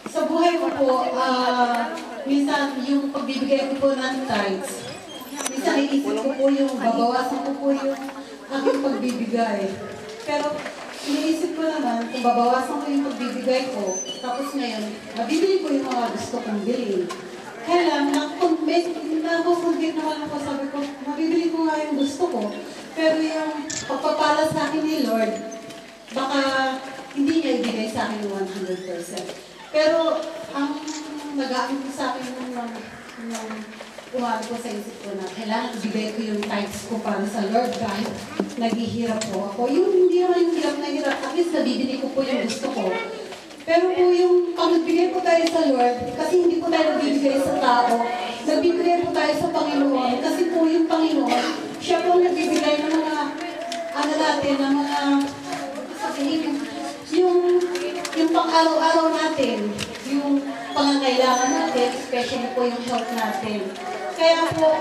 Sa buhay ko po, minsan yung pagbibigay ko po ng tithes, minsan iisip ko po yung babawasan ko po yung aking pagbibigay. Pero iniisip ko naman kung babawasan ko yung pagbibigay ko, tapos ngayon, mabibili ko yung mga gusto kong bilhin. Kaya lang, nakukonfit naman ako, sabi ko, mabibili ko nga yung gusto ko. Pero yung pagpapala sa akin ni Lord, baka hindi niya ibigay sa akin 100%. Pero ang nag-aamit ko sa akin nung umaga ko sa isip ko na kailangan ibigay ko yung tithes ko para sa Lord kahit naghihirap po ako. Yung hindi naman yung hirap na hirap, at least nabibili ko po yung gusto ko. Pero po yung pag nagbigay po tayo sa Lord, kasi hindi po tayo nagbibigay sa tao, nagbibigay po tayo sa Panginoon, kasi po yung Panginoon, siya po nagbibigay ng mga, ano natin, ng mga, sabihin, yung pang-araw-araw natin, yung pangangailangan natin, especially po yung health natin. Kaya po,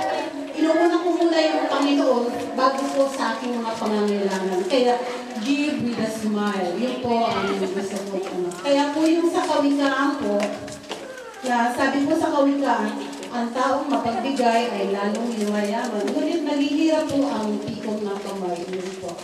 inuuna ko muna yung Panginoon bago po sa aking mga pangangailangan. Kaya, give with a smile. Yun po ang gusto ko. Kaya po yung sa kawikaan po, na sabi po sa kawikaan, ang taong mapagbigay ay lalong yumayaman. Ngunit naghihirap po ang tikong na kamay. Yun po.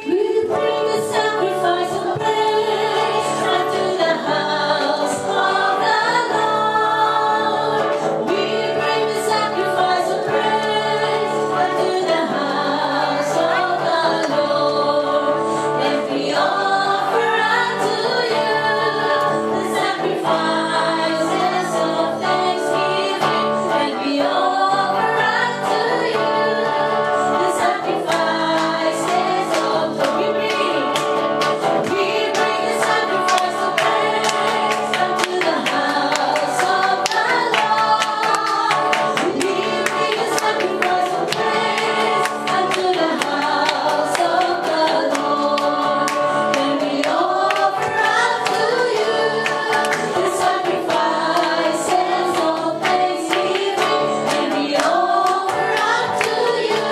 We bring the sacrifice of praise unto the house of the Lord. We bring the sacrifice of praise unto the house of the Lord. And we offer unto you the sacrifices of thanksgiving. And we offer unto you the sacrifices of glory. We bring the sacrifice of praise unto the house of the Lord. We bring the sacrifice of praise unto the house of the Lord. And we offer unto you the sacrifices of thanksgiving. And we offer unto you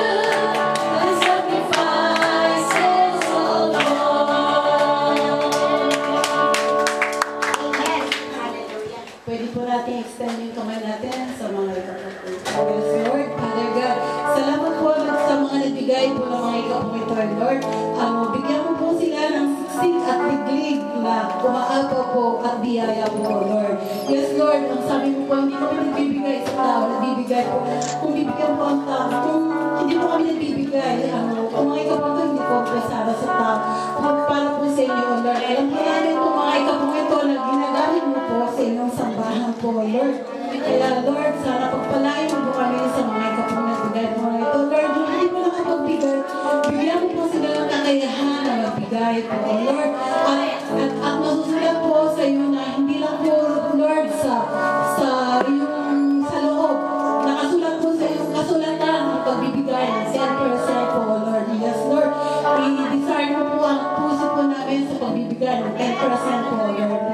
the sacrifices of Lord. Pwede po natin extend yung kamay natin sa mga ikapagod. Yes, Lord, Father God. Salamat po sa mga nagbigay po ng mga ikapagod, Lord. Bigyan mo po sila ng siksik at liglig na umaapaw po at biyaya po, Lord. Yes, Lord, ang sabi mo po, hindi kami nagbibigay sa tao, nagbibigay po. Kung bibigyan po ang tao, kung hindi po kami nagbibigay, kung mga ikapagod, hindi po presara sa tao. Para po sa inyo, Lord. Alam po namin po mga ikapagod na ginagamit mo po sa inyong sambahan po, Lord. Kaya, Lord, sana pagpalain mo po kami sa mga ikapagbigay mo na ito. Lord, yung hindi mo nakapagbigay, bigyan mo po sila ng kakayahan na magbigay po, Lord. At masusulat po sa iyo na hindi lang po, Lord, sa loob. Nakasulat po sa iyong kasulatan ng pagbibigay ng 10% po, Lord. Yes, Lord. I-desire mo po ang puso po namin sa pagbibigay ng 10% po, Lord.